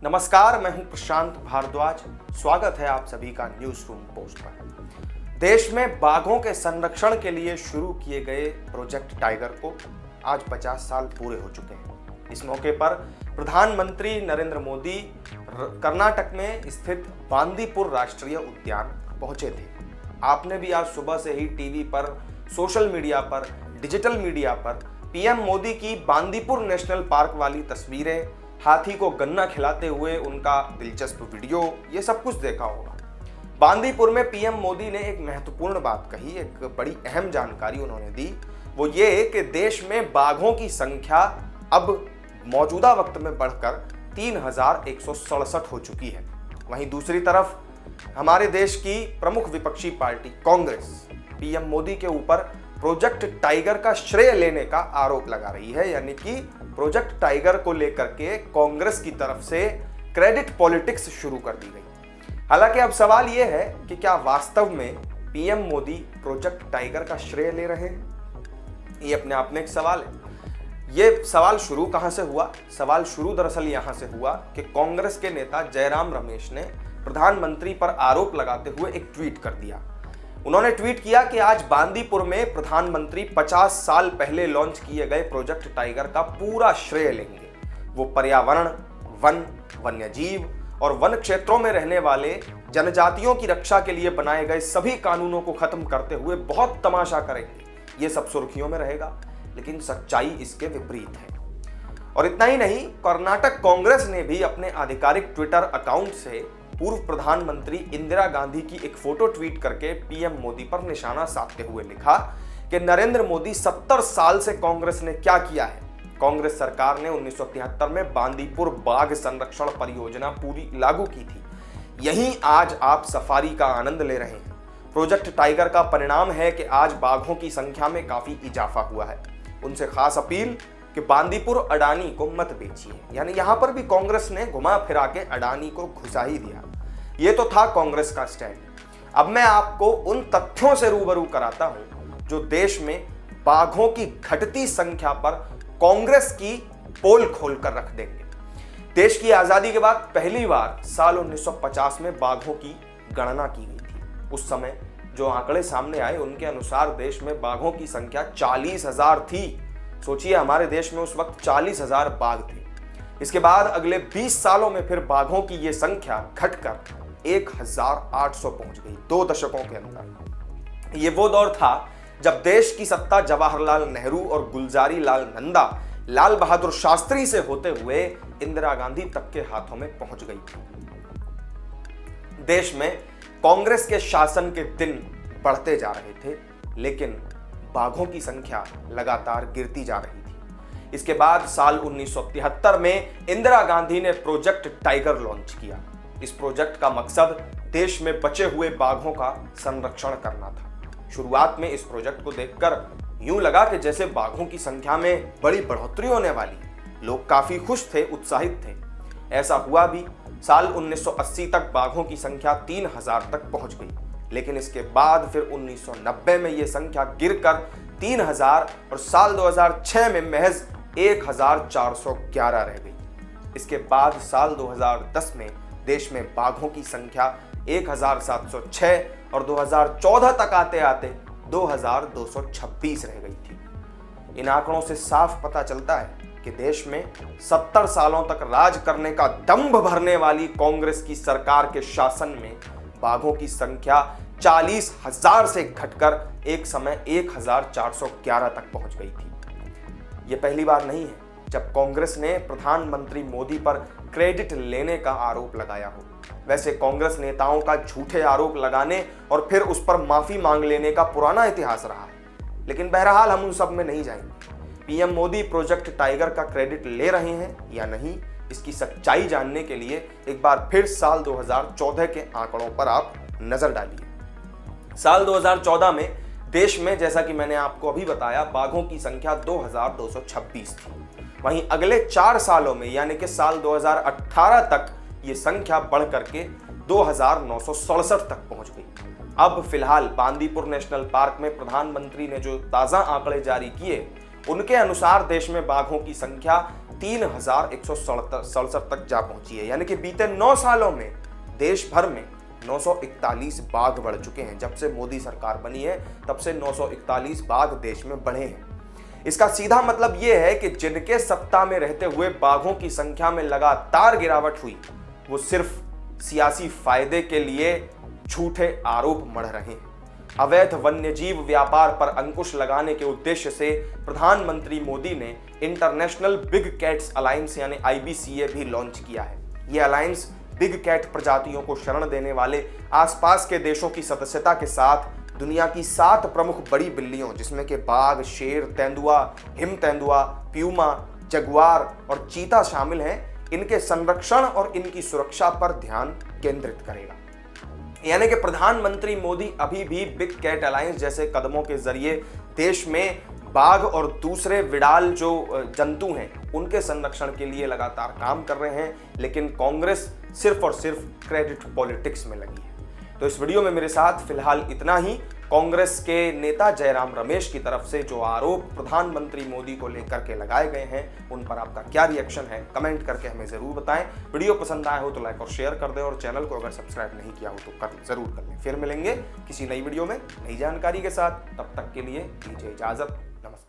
नमस्कार, मैं हूं प्रशांत भारद्वाज। स्वागत है आप सभी का न्यूज रूम पोस्ट पर। देश में बाघों के संरक्षण के लिए शुरू किए गए प्रोजेक्ट टाइगर को आज 50 साल पूरे हो चुके हैं। इस मौके पर प्रधानमंत्री नरेंद्र मोदी कर्नाटक में स्थित बांदीपुर राष्ट्रीय उद्यान पहुंचे थे। आपने भी आज सुबह से ही टीवी पर, सोशल मीडिया पर, डिजिटल मीडिया पर पीएम मोदी की बांदीपुर नेशनल पार्क वाली तस्वीरें, हाथी को गन्ना खिलाते हुए उनका दिलचस्प वीडियो, ये सब कुछ देखा होगा। बांदीपुर में पीएम मोदी ने एक महत्वपूर्ण बात कही, एक बड़ी अहम जानकारी उन्होंने दी। वो ये कि देश में बाघों की संख्या अब मौजूदा वक्त में बढ़कर 3167 हो चुकी है। वहीं दूसरी तरफ हमारे देश की प्रमुख विपक्षी पार्टी कांग्रेस पीएम मोदी के ऊपर प्रोजेक्ट टाइगर का श्रेय लेने का आरोप लगा रही है, यानी कि प्रोजेक्ट टाइगर को लेकर के कांग्रेस की तरफ से क्रेडिट पॉलिटिक्स शुरू कर दी गई। हालांकि अब सवाल यह है कि क्या वास्तव में पीएम मोदी प्रोजेक्ट टाइगर का श्रेय ले रहे हैं? ये अपने आप में एक सवाल है। ये सवाल शुरू कहां से हुआ? सवाल शुरू दरअसल यहां से हुआ कि कांग्रेस के नेता जयराम रमेश ने प्रधानमंत्री पर आरोप लगाते हुए एक ट्वीट कर दिया। उन्होंने ट्वीट किया कि आज बांदीपुर में प्रधानमंत्री 50 साल पहले लॉन्च किए गए प्रोजेक्ट टाइगर का पूरा श्रेय लेंगे। वो पर्यावरण, वन, वन्यजीव और वन क्षेत्रों में रहने वाले जनजातियों की रक्षा के लिए बनाए गए सभी कानूनों को खत्म करते हुए बहुत तमाशा करेंगे। ये सब सुर्खियों में रहेगा, लेकिन सच्चाई इसके विपरीत है। और इतना ही नहीं, कर्नाटक कांग्रेस ने भी अपने आधिकारिक ट्विटर अकाउंट से पूर्व प्रधानमंत्री इंदिरा गांधी की एक फोटो ट्वीट करके पीएम मोदी पर निशाना साधते हुए लिखा कि नरेंद्र मोदी 70 साल से कांग्रेस ने क्या किया है। कांग्रेस सरकार ने 1973 में बांदीपुर बाघ संरक्षण परियोजना पूरी लागू की थी। यहीं आज आप सफारी का आनंद ले रहे हैं। प्रोजेक्ट टाइगर का परिणाम है कि आज बाघों की संख्या में काफी इजाफा हुआ है। उनसे खास अपील कि बांदीपुर अडानी को मत बेचिए, यानी यहां पर भी कांग्रेस ने घुमा फिरा के अडानी को घुसा ही दिया। ये तो था कांग्रेस का स्टैंड। अब मैं आपको उन तथ्यों से रूबरू कराता हूं जो देश में बाघों की घटती संख्या पर कांग्रेस की पोल खोलकर रख देंगे। देश की आजादी के बाद पहली बार साल 1950 में बाघों की गणना की गई थी। उस समय जो आंकड़े सामने आए उनके अनुसार देश में बाघों की संख्या 40,000 थी। सोचिए, हमारे देश में उस वक्त 40,000 बाघ थे। इसके बाद अगले 20 सालों में फिर बाघों की यह संख्या घटकर 1,800 पहुंच गई 2 दशकों के अंदर। ये वो दौर था जब देश की सत्ता जवाहरलाल नेहरू और गुलजारी लाल नंदा, लाल बहादुर शास्त्री से होते हुए इंदिरा गांधी तक के हाथों में पहुंच गई थी। देश में कांग्रेस के शासन के दिन बढ़ते जा रहे थे, लेकिन बाघों की संख्या लगातार गिरती जा रही थी। इसके बाद साल 1973 में इंदिरा गांधी ने प्रोजेक्ट टाइगर लॉन्च किया। इस प्रोजेक्ट का मकसद देश में बचे हुए बाघों का संरक्षण करना था। शुरुआत में इस प्रोजेक्ट को देखकर यूं लगा कि जैसे बाघों की संख्या में बड़ी बढ़ोतरी होने वाली है। लोग काफी खुश थे, उत्साहित थे। ऐसा हुआ भी। साल 1980 तक बाघों की संख्या 3,000 तक पहुंच गई, लेकिन इसके बाद फिर 1990 में यह संख्या गिरकर 3,000 और साल 2006 में महज 1,411 रह गई। इसके बाद साल 2010 में देश में बाघों की संख्या 1,706 और 2014 तक आते आते 2,226 रह गई थी। इन आंकड़ों से साफ पता चलता है कि देश में 70 सालों तक राज करने का दंभ भरने वाली कांग्रेस की सरकार के शासन में बाघों की संख्या 40,000 से घटकर एक समय 1,411 तक पहुंच गई थी। यह पहली बार नहीं है जब कांग्रेस ने प्रधानमंत्री मोदी पर क्रेडिट लेने का आरोप लगाया हो। वैसे कांग्रेस नेताओं का झूठे आरोप लगाने और फिर उस पर माफी मांग लेने का पुराना इतिहास रहा है, लेकिन बहरहाल हम उन सब में नहीं जाएंगे। पीएम मोदी प्रोजेक्ट टाइगर का क्रेडिट ले रहे हैं या नहीं, इसकी सच्चाई जानने के लिए एक बार फिर साल 2014 के आंकड़ों पर आप नजर डालिए। साल 2014 में देश में, जैसा कि मैंने आपको अभी बताया, बाघों की संख्या 2,226 थी। वहीं अगले 4 सालों में, यानी कि साल 2018 तक, ये संख्या बढ़ करके 2,967 तक पहुंच गई। अब फिलहाल बांदीपुर नेशनल पार्क में प्रधानमंत्री ने जो ताजा आंकड़े जारी किए, उनके अनुसार देश में बाघों की संख्या 3167 तक जा पहुंची है। यानी कि बीते 9 सालों में देश भर में 941 बाघ बढ़ चुके हैं। जब से मोदी सरकार बनी है तब से 941 बाघ देश में बढ़े हैं। इसका सीधा मतलब यह है कि जिनके सत्ता में रहते हुए बाघों की संख्या में लगातार गिरावट हुई, वो सिर्फ सियासी फायदे के लिए झूठे आरोप मढ़ रहे हैं। अवैध वन्यजीव व्यापार पर अंकुश लगाने के उद्देश्य से प्रधानमंत्री मोदी ने इंटरनेशनल बिग कैट्स अलायंस यानी IBCA भी लॉन्च किया है। यह अलायंस बिग कैट प्रजातियों को शरण देने वाले आसपास के देशों की सदस्यता के साथ दुनिया की 7 प्रमुख बड़ी बिल्लियों, जिसमें के बाघ, शेर, तेंदुआ, हिम तेंदुआ, प्यूमा, जगुआर और चीता शामिल हैं, इनके संरक्षण और इनकी सुरक्षा पर ध्यान केंद्रित करेगा। यानी कि प्रधानमंत्री मोदी अभी भी बिग कैट अलायंस जैसे कदमों के जरिए देश में बाघ और दूसरे विडाल जो जंतु हैं उनके संरक्षण के लिए लगातार काम कर रहे हैं, लेकिन कांग्रेस सिर्फ और सिर्फ क्रेडिट पॉलिटिक्स में लगी है। तो इस वीडियो में मेरे साथ फिलहाल इतना ही। कांग्रेस के नेता जयराम रमेश की तरफ से जो आरोप प्रधानमंत्री मोदी को लेकर के लगाए गए हैं, उन पर आपका क्या रिएक्शन है, कमेंट करके हमें जरूर बताएं। वीडियो पसंद आया हो तो लाइक और शेयर कर दें, और चैनल को अगर सब्सक्राइब नहीं किया हो तो जरूर कर लें। फिर मिलेंगे किसी नई वीडियो में नई जानकारी के साथ। तब तक के लिए दीजिए इजाजत।